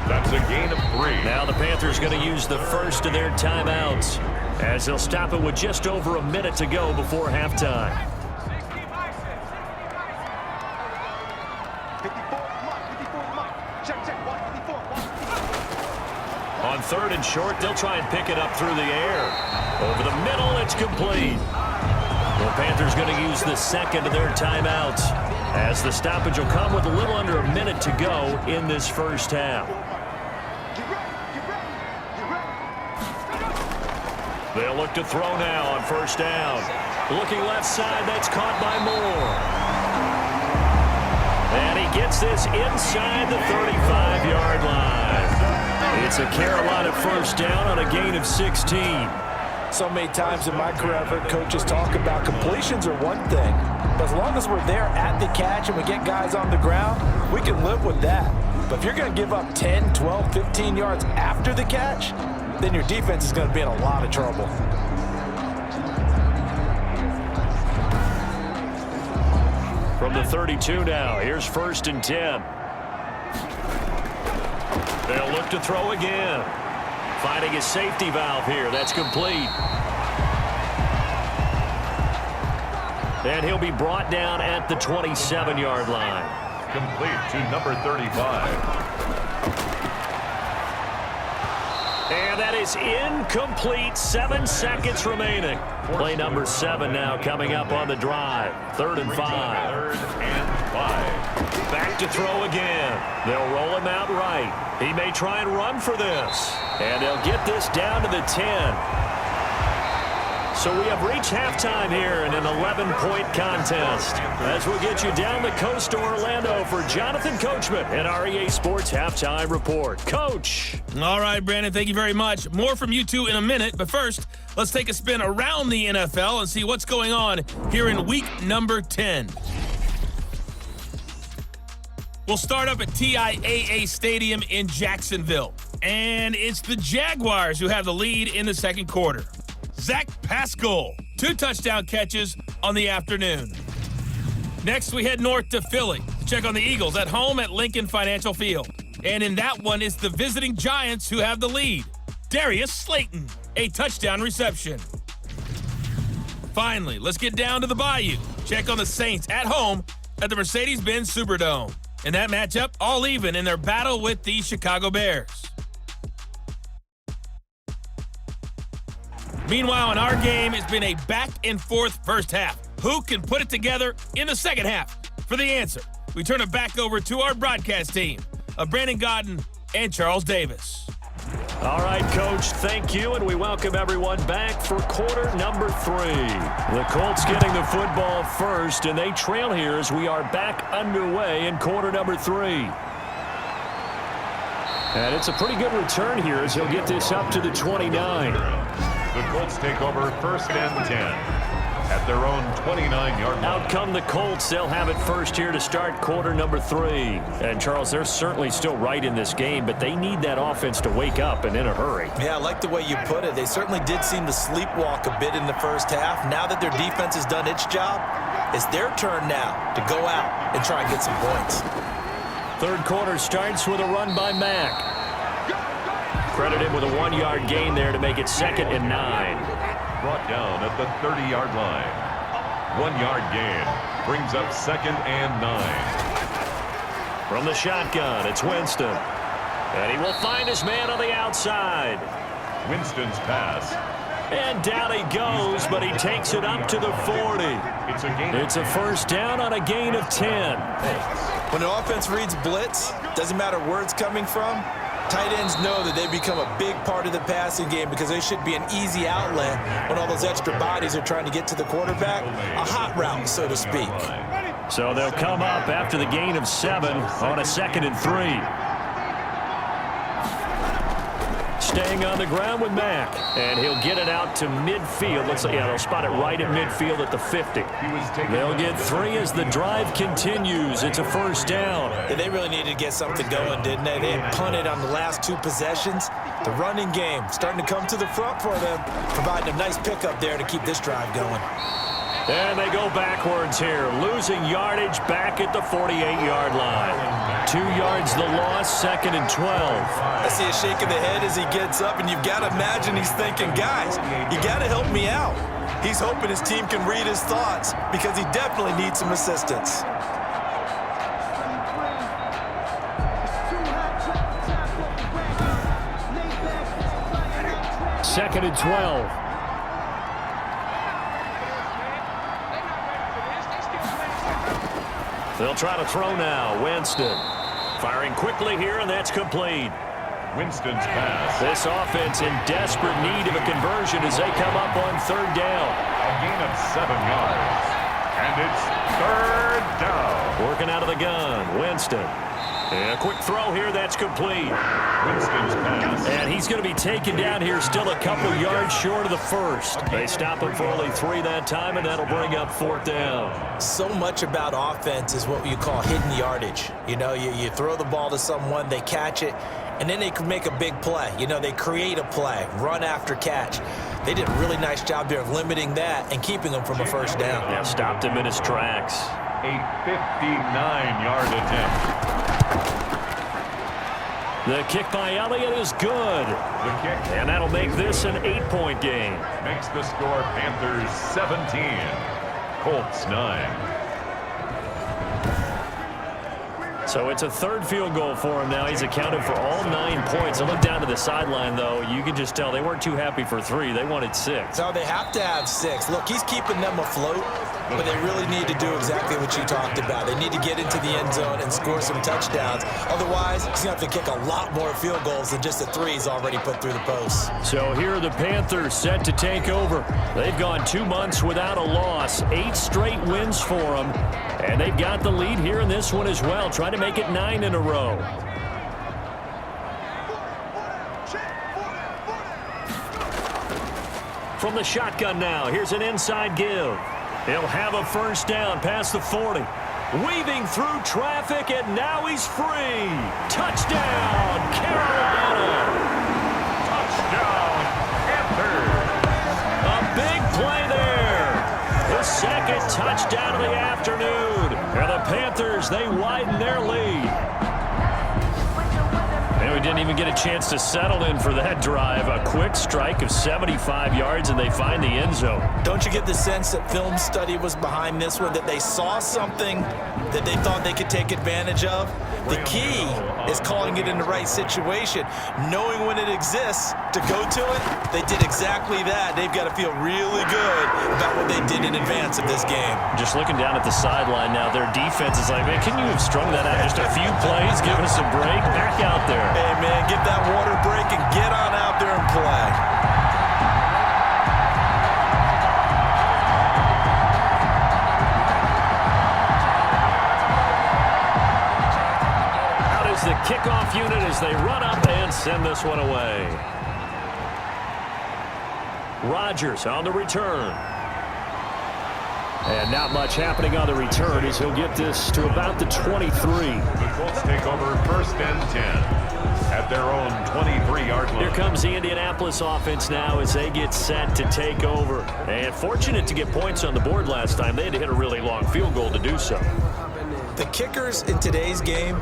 That's a gain of 3. Now the Panthers going to use the first of their timeouts, as they'll stop it with just over a minute to go before halftime. On 3rd and short, they'll try and pick it up through the air. Over the middle, it's complete. The Panthers going to use the second of their timeouts, as the stoppage will come with a little under a minute to go in this first half. They'll look to throw now on first down. Looking left side, that's caught by Moore. And he gets this inside the 35-yard line. It's a Carolina first down on a gain of 16. So many times in my career, I've heard coaches talk about completions are one thing, but as long as we're there at the catch and we get guys on the ground, we can live with that. But if you're going to give up 10, 12, 15 yards after the catch, then your defense is going to be in a lot of trouble. From the 32 now, here's 1st and 10. They'll look to throw again. Finding his safety valve here. That's complete. And he'll be brought down at the 27-yard line. Complete to number 35. And that is incomplete. 7 seconds remaining. Play number 7 now coming up on the drive. 3rd and 5. 3rd and 5. Back to throw again. They'll roll him out right. He may try and run for this. And they'll get this down to the 10. So we have reached halftime here in an 11-point contest. As we'll get you down the coast to Orlando for Jonathan Coachman and our EA Sports Halftime Report. Coach. All right, Brandon, thank you very much. More from you two in a minute, but first, let's take a spin around the NFL and see what's going on here in week number 10. We'll start up at TIAA Stadium in Jacksonville, and it's the Jaguars who have the lead in the second quarter. Zach Pascal, 2 touchdown catches on the afternoon. Next, we head north to Philly to check on the Eagles at home at Lincoln Financial Field. And in that one, it's the visiting Giants who have the lead. Darius Slayton, a touchdown reception. Finally, let's get down to the Bayou. Check on the Saints at home at the Mercedes-Benz Superdome. In that matchup, all even in their battle with the Chicago Bears. Meanwhile, in our game, it's been a back-and-forth first half. Who can put it together in the second half? For the answer, we turn it back over to our broadcast team of Brandon Godden and Charles Davis. All right, Coach, thank you, and we welcome everyone back for quarter number 3. The Colts getting the football first, and they trail here as we are back underway in quarter number 3. And it's a pretty good return here as he'll get this up to the 29. The Colts take over 1st and 10 at their own 29-yard line. Out come the Colts. They'll have it first here to start quarter number 3. And, Charles, they're certainly still right in this game, but they need that offense to wake up and in a hurry. Yeah, I like the way you put it. They certainly did seem to sleepwalk a bit in the first half. Now that their defense has done its job, it's their turn now to go out and try and get some points. Third quarter starts with a run by Mack. Credit him with a 1-yard gain there to make it 2nd and 9. Brought down at the 30-yard line. 1-yard gain brings up 2nd and 9. From the shotgun, it's Winston. And he will find his man on the outside. Winston's pass. And down he goes, but he takes it up to the 40. It's a first down on a gain of 10. When an offense reads blitz, doesn't matter where it's coming from, Tight ends know that they've become a big part of the passing game because they should be an easy outlet when all those extra bodies are trying to get to the quarterback. A hot route, so to speak. So they'll come up after the gain of 7 on a 2nd and 3. Staying on the ground with Mack, and he'll get it out to midfield. Looks like, yeah, they'll spot it right at midfield at the 50. They'll get 3 as the drive continues. It's a first down. Yeah, they really needed to get something going, didn't they? They had punted on the last 2 possessions. The running game starting to come to the front for them, providing a nice pickup there to keep this drive going. And they go backwards here, losing yardage back at the 48-yard line. 2 yards the loss, 2nd and 12. I see a shake of the head as he gets up, and you've got to imagine he's thinking, guys, you got to help me out. He's hoping his team can read his thoughts because he definitely needs some assistance. Second and 12. They'll try to throw now. Winston firing quickly here, and that's complete. Winston's pass. This offense in desperate need of a conversion as they come up on 3rd down. A gain of 7 yards. And it's 3rd down. Working out of the gun. Winston. And a quick throw here. That's complete. Winston's pass. And he's going to be taken down here, still a couple yards short of the first. They stop him for only 3 that time, and that'll bring up 4th down. So much about offense is what you call hidden yardage. You know, you throw the ball to someone, they catch it, and then they can make a big play. You know, they create a play, run after catch. They did a really nice job there of limiting that and keeping them from a first down. Yeah, stopped him in his tracks. A 59-yard attempt. The kick by Elliott is good. The kick. And that'll make this an 8-point game. Makes the score Panthers 17, Colts 9. So it's a 3rd field goal for him now. He's accounted for all 9 points. I look down to the sideline, though. You can just tell they weren't too happy for 3. They wanted 6. So they have to have 6. Look, he's keeping them afloat, but they really need to do exactly what you talked about. They need to get into the end zone and score some touchdowns. Otherwise, he's going to have to kick a lot more field goals than just the 3 he's already put through the post. So here are the Panthers set to take over. They've gone 2 months without a loss. 8 straight wins for them. And they've got the lead here in this one as well, trying to make it 9 in a row. From the shotgun now, here's an inside give. He'll have a first down past the 40. Weaving through traffic, and now he's free. Touchdown, Carolina. Touchdown, Panthers. A big play there. The 2nd touchdown of the afternoon. And the Panthers, they widen their lead. And we didn't even get a chance to settle in for that drive. A quick strike of 75 yards, and they find the end zone. Don't you get the sense that film study was behind this one, that they saw something that they thought they could take advantage of? The key is calling it in the right situation, knowing when it exists to go to it. They did exactly that. They've got to feel really good about what they did in advance of this game. Just looking down at the sideline now, their defense is like, man, can you have strung that out just a few plays, give us a break, back out there. Hey, man, get that water break and get on out there and play. The kickoff unit as they run up and send this one away. Rodgers on the return. And not much happening on the return as he'll get this to about the 23. The Colts take over 1st and 10 at their own 23-yard line. Here comes the Indianapolis offense now as they get set to take over. And fortunate to get points on the board last time. They had to hit a really long field goal to do so. The kickers in today's game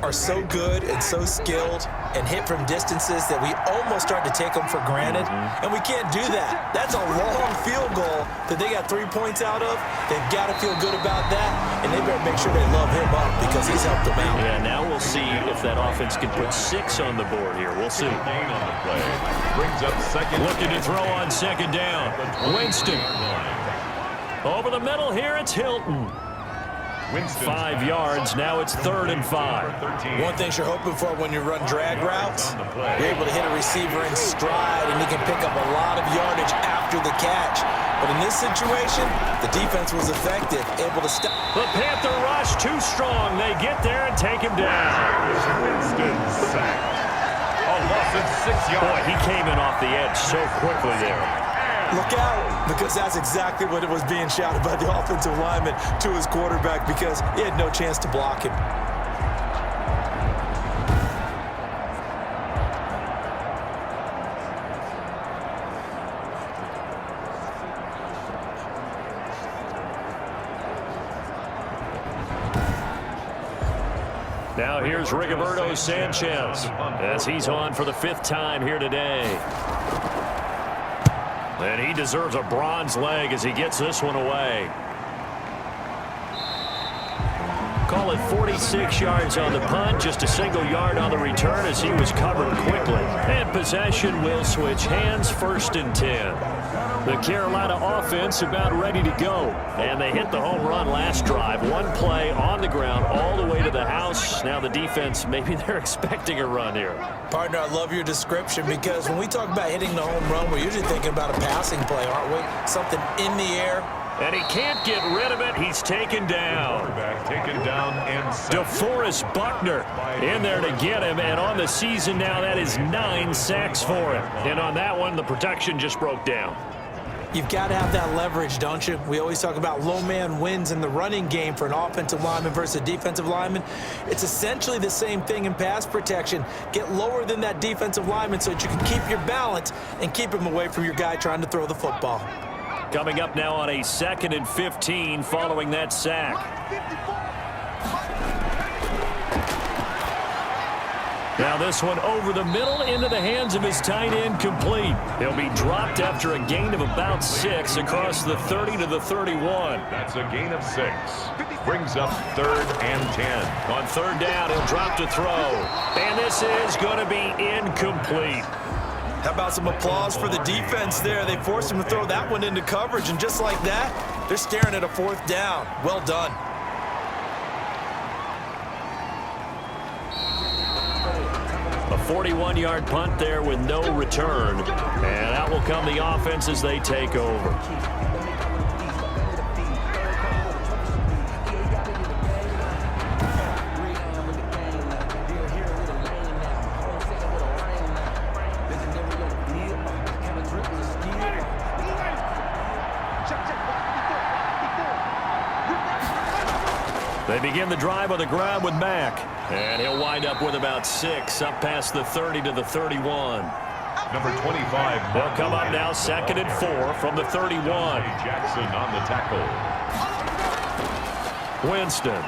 are so good and so skilled and hit from distances that we almost start to take them for granted, and we can't do that. That's a long field goal that they got 3 points out of. They've got to feel good about that, and they better make sure they love him up because he's helped them out. Yeah, now we'll see if that offense can put 6 on the board here. We'll see. Gain on the play. Brings up 2nd. Looking to throw on 2nd down. Winston. Over the middle here, it's Hilton. Winston's 5 yards. Now it's 3rd and 5. One thing you're hoping for when you run drag routes, you're able to hit a receiver in stride, and he can pick up a lot of yardage after the catch. But in this situation, the defense was effective, able to stop. The Panther rush too strong. They get there and take him down. Winston sacked. A loss of 6 yards. Boy, he came in off the edge so quickly there. Look out, because that's exactly what it was being shouted by the offensive lineman to his quarterback, because he had no chance to block him. Now here's Rigoberto Sanchez as he's on for the 5th time here today. And he deserves a bronze leg as he gets this one away. Call it 46 yards on the punt, just a single yard on the return as he was covered quickly. And possession will switch hands, 1st and 10. The Carolina offense about ready to go. And they hit the home run last drive. One play on the ground all the way to the house. Now the defense, maybe they're expecting a run here. Partner, I love your description, because when we talk about hitting the home run, we're usually thinking about a passing play, aren't we? Something in the air. And he can't get rid of it. He's taken down. Quarterback taken down and sacked. DeForest Buckner in there to get him. And on the season now, that is 9 sacks for him. And on that one, the protection just broke down. You've got to have that leverage, don't you? We always talk about low man wins in the running game for an offensive lineman versus a defensive lineman. It's essentially the same thing in pass protection. Get lower than that defensive lineman so that you can keep your balance and keep him away from your guy trying to throw the football. Coming up now on a 2nd and 15 following that sack. Now this one over the middle into the hands of his tight end, complete. He'll be dropped after a gain of about 6 across the 30 to the 31. That's a gain of 6. Brings up 3rd and 10. On 3rd down, he'll drop to throw. And this is going to be incomplete. How about some applause for the defense there? They forced him to throw that one into coverage, and just like that, they're staring at a 4th down. Well done. A 41-yard punt there with no return. And out will come the offense as they take over. They begin the drive on the ground with Mack. And he'll wind up with about 6 up past the 30 to the 31. Number 25. They'll come up now 2nd and 4 from the 31. Jackson on the tackle. Winston.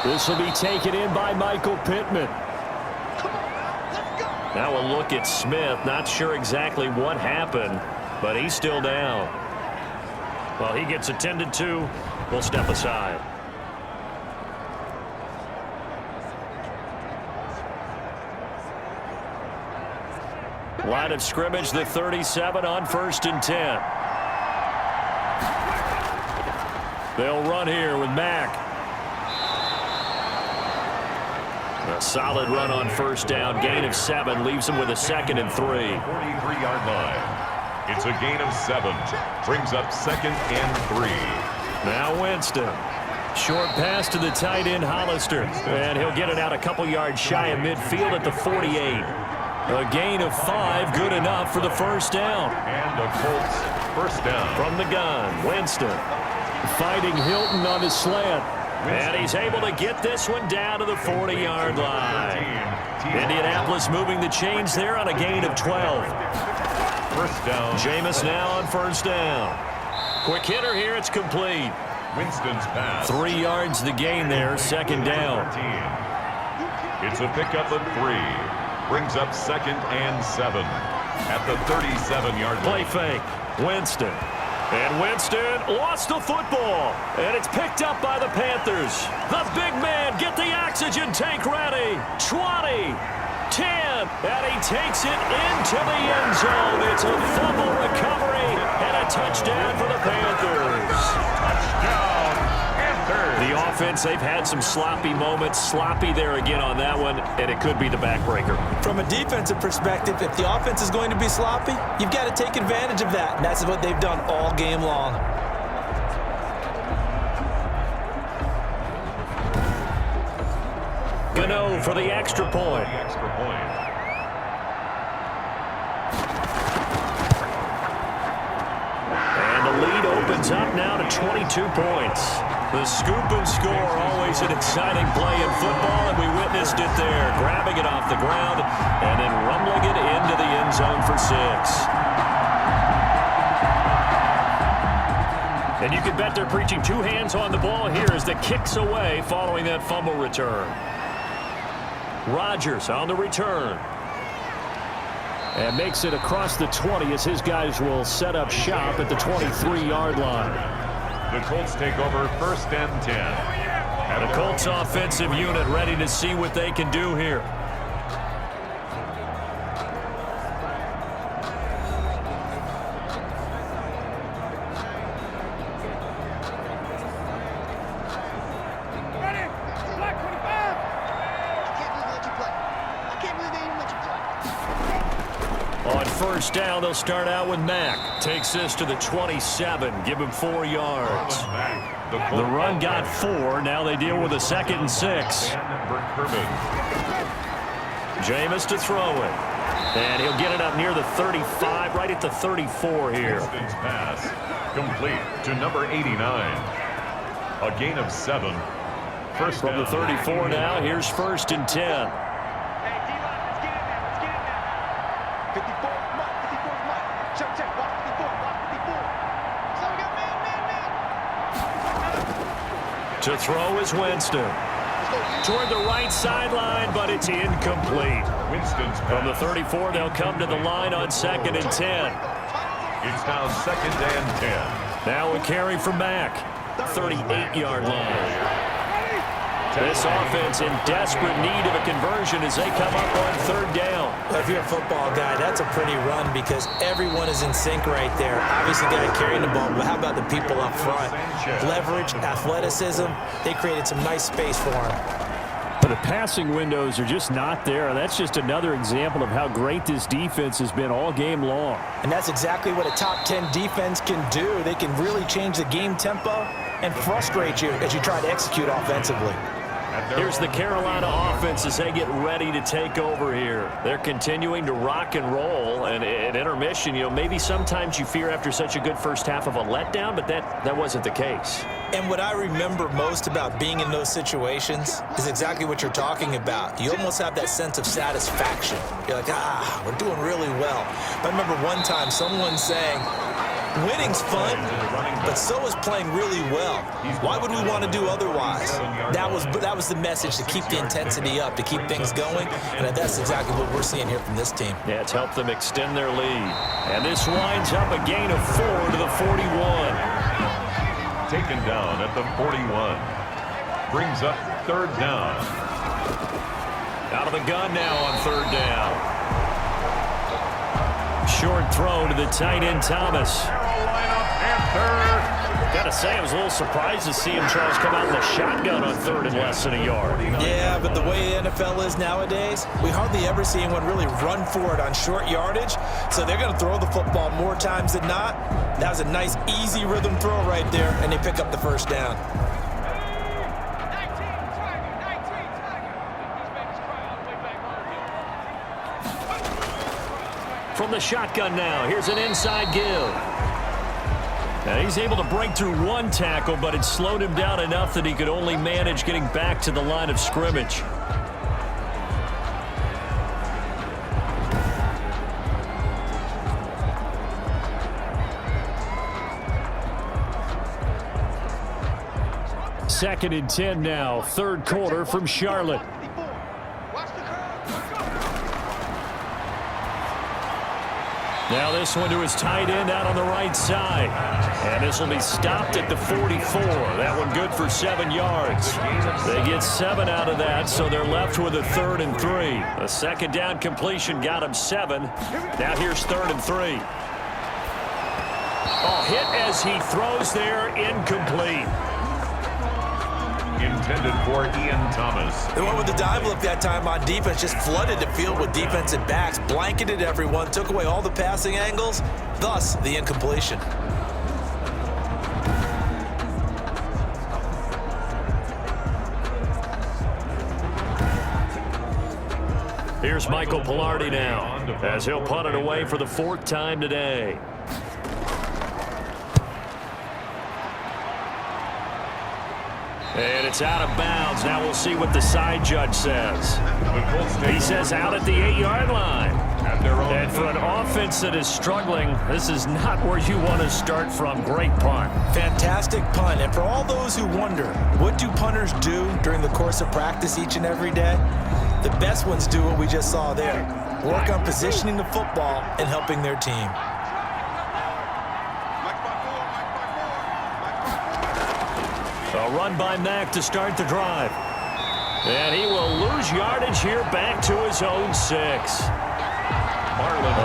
This will be taken in by Michael Pittman. Now a look at Smith. Not sure exactly what happened, but he's still down. Well, he gets attended to. We'll step aside. Line of scrimmage, the 37 on 1st and 10. They'll run here with Mack. A solid run on 1st down. Gain of 7 leaves him with a 2nd and 3. 43-yard line. It's a gain of 7. Brings up 2nd and 3. Now Winston. Short pass to the tight end, Hollister. And he'll get it out a couple yards shy of midfield at the 48. A gain of 5, good enough for the 1st down. And a Colts 1st down. From the gun, Winston fighting Hilton on his slant. And he's able to get this one down to the 40-yard line. Indianapolis moving the chains there on a gain of 12. 1st down. Jameis now on 1st down. Quick hitter here, it's complete. Winston's pass. 3 yards the gain there, 2nd down. It's a pickup of 3. Brings up 2nd and 7 at the 37-yard line. Play fake. Winston. And Winston lost the football. And it's picked up by the Panthers. The big man, get the oxygen tank ready. 20, 10, and he takes it into the end zone. It's a fumble recovery and a touchdown for the Panthers. Touchdown, Panthers. The offense, they've had some sloppy moments. Sloppy there again on that one, and it could be the backbreaker. From a defensive perspective, if the offense is going to be sloppy, you've got to take advantage of that, and that's what they've done all game long. Gano for the extra point. And the lead opens up now to 22 points. The scoop and score, always an exciting play in football, and we witnessed it there, grabbing it off the ground and then rumbling it into the end zone for 6. And you can bet they're preaching 2 hands on the ball here as the kick's away following that fumble return. Rodgers on the return. And makes it across the 20 as his guys will set up shop at the 23-yard line. The Colts take over 1st and 10. The Colts offensive unit ready to see what they can do here. On 1st down, they'll start out with Mack. Takes this to the 27. Give him 4 yards. The run got 4. Now they deal with a 2nd and 6. Jameis to throw it. And he'll get it up near the 35, right at the 34 here. Winston's pass complete to number 89. A gain of 7. First From the 34 now, here's 1st and 10. To throw is Winston. Toward the right sideline, but it's incomplete. Winston's From the 34, they'll come to the line on 2nd and 10. It's now 2nd and 10. Now a carry from Mack. 38-yard line. This offense in desperate need of a conversion as they come up on 3rd down. If you're a football guy, that's a pretty run because everyone is in sync right there. Obviously, the guy carrying the ball, but how about the people up front? Leverage, athleticism, they created some nice space for him. But the passing windows are just not there. That's just another example of how great this defense has been all game long. And that's exactly what a top 10 defense can do. They can really change the game tempo and frustrate you as you try to execute offensively. Here's the Carolina offense as they get ready to take over here. They're continuing to rock and roll, and at intermission, you know, maybe sometimes you fear after such a good first half of a letdown, but that wasn't the case. And what I remember most about being in those situations is exactly what you're talking about. You almost have that sense of satisfaction. You're like, we're doing really well. But I remember one time someone saying, winning's fun, but so is playing really well. Why would we want to do otherwise? That was the message, to keep the intensity up, to keep things going, and that's exactly what we're seeing here from this team. Yeah, it's helped them extend their lead. And this winds up a gain of 4 to the 41. Taken down at the 41. Brings up 3rd down. Out of the gun now on 3rd down. Short throw to the tight end, Thomas. Got to say, I was a little surprised to see him, Charles, come out in the shotgun on 3rd and less than a yard. Yeah, but the way the NFL is nowadays, we hardly ever see anyone really run for it on short yardage. So they're going to throw the football more times than not. That was a nice, easy rhythm throw right there, and they pick up the 1st down. From the shotgun now, here's an inside give. Now he's able to break through 1 tackle, but it slowed him down enough that he could only manage getting back to the line of scrimmage. Second and 10 now, 3rd quarter from Charlotte. Now this one to his tight end out on the right side. And this will be stopped at the 44. That one good for 7 yards. They get 7 out of that, so they're left with a 3rd and 3. A 2nd down completion got him 7. Now here's 3rd and 3. Oh, hit as he throws there, incomplete. intended for Ian Thomas. They went with the dive look that time on defense, just flooded the field with defensive backs, blanketed everyone, took away all the passing angles, thus the incompletion. Here's Michael Pilardi now, as he'll punt it away for the 4th time today. And it's out of bounds. Now we'll see what the side judge says. He says out at the 8-yard line. And for an offense that is struggling, this is not where you want to start from. Great punt. Fantastic punt. And for all those who wonder, what do punters do during the course of practice each and every day? The best ones do what we just saw there. Work on positioning the football and helping their team. A run by Mack to start the drive. And he will lose yardage here back to his own 6.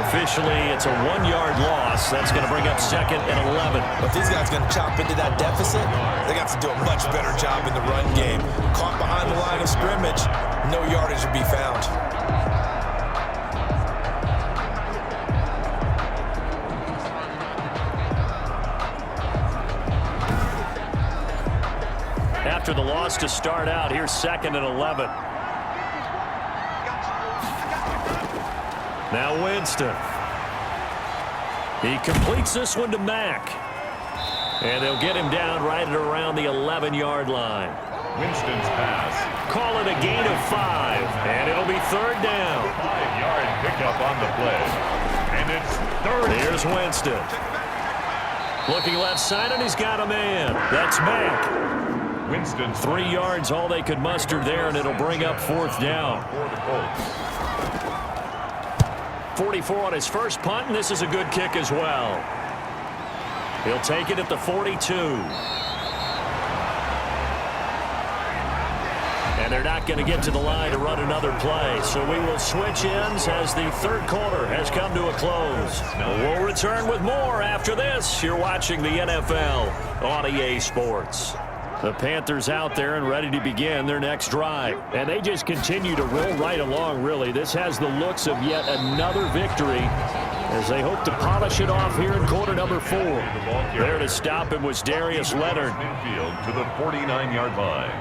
Officially, it's a 1-yard loss. That's going to bring up 2nd and 11. But these guys going to chop into that deficit, they got to do a much better job in the run game. Caught behind the line of scrimmage, no yardage to be found. After the loss to start out, here's 2nd and 11. Now Winston. He completes this one to Mack. And they'll get him down right at around the 11-yard line. Winston's pass. Call it a gain of 5. And it'll be 3rd down. 5-yard pickup on the play. And it's 3rd. Here's Winston. Looking left side, and he's got a man. That's Mack. Winston. 3 yards, all they could muster there, and it'll bring up 4th down. 44 on his first punt, and this is a good kick as well. He'll take it at the 42. And they're not going to get to the line to run another play, so we will switch ends as the 3rd quarter has come to a close. We'll return with more after this. You're watching the NFL on EA Sports. The Panthers out there and ready to begin their next drive. And they just continue to roll right along, really. This has the looks of yet another victory as they hope to polish it off here in quarter number 4. There to stop him was Darius Leonard. Midfield to the 49-yard line.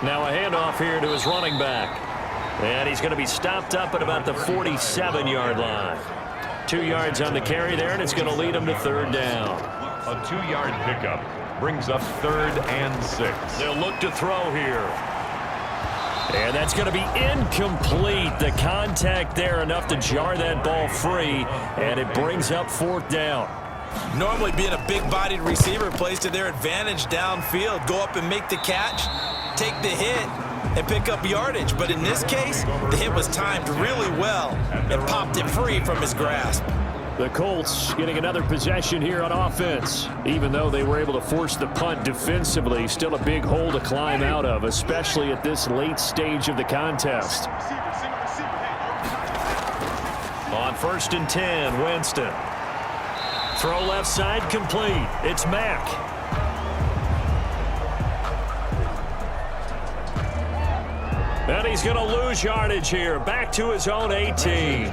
Now a handoff here to his running back. And he's going to be stopped up at about the 47-yard line. 2 yards on the carry there, and it's going to lead him to 3rd down. A 2-yard pickup brings up 3rd and 6. They'll look to throw here. And that's going to be incomplete. The contact there enough to jar that ball free, and it brings up 4th down. Normally being a big-bodied receiver plays to their advantage downfield. Go up and make the catch, take the hit, and pick up yardage. But in this case, the hit was timed really well and popped it free from his grasp. The Colts getting another possession here on offense. Even though they were able to force the punt defensively, still a big hole to climb out of, especially at this late stage of the contest. On 1st and 10, Winston. Throw left side complete. It's Mack. And he's going to lose yardage here. Back to his own 18.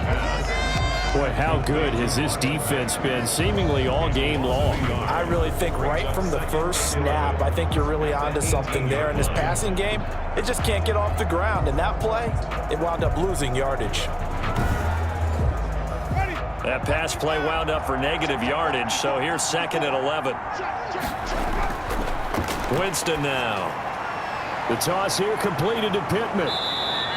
Boy, how good has this defense been seemingly all game long? I really think right from the first snap, I think you're really onto something there. In this passing game, it just can't get off the ground. In that play, it wound up losing yardage. That pass play wound up for negative yardage, so here's 2nd and 11. Winston now. The toss here completed to Pittman.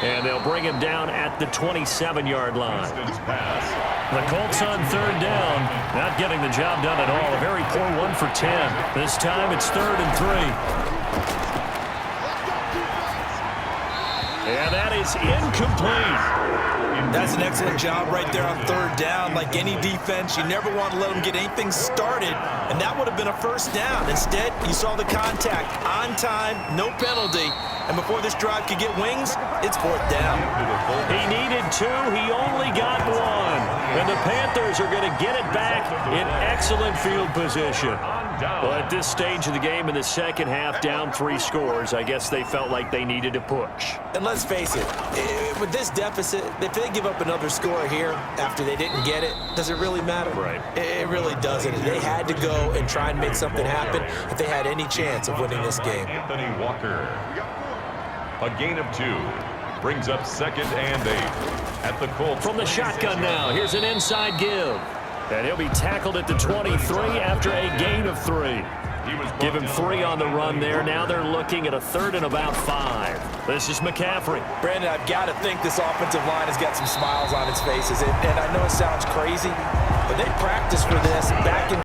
And they'll bring him down at the 27-yard line. The Colts on 3rd down, not getting the job done at all. A very poor 1 for 10. This time it's 3rd and 3. And that is incomplete. That's an excellent job right there on 3rd down. Like any defense, you never want to let them get anything started, and that would have been a 1st down. Instead, you saw the contact on time, no penalty, and before this drive could get wings, it's 4th down. He needed 2. He only got 1. And the Panthers are going to get it back in excellent field position. down. Well, at this stage of the game in the second half, down 3 scores, I guess they felt like they needed to push. And let's face it, with this deficit, if they give up another score here after they didn't get it, does it really matter? Right. It really doesn't. They had to go and try and make something happen if they had any chance of winning this game. Anthony Walker. A gain of 2. Brings up 2nd and 8. At the Colts. From the shotgun now, here's an inside give. And he'll be tackled at the 23 after a gain of 3. Give him 3 on the run there. Now they're looking at a 3rd and about 5. This is McCaffrey. Brandon, I've got to think this offensive line has got some smiles on its faces. And I know it sounds crazy, but they practiced for this back in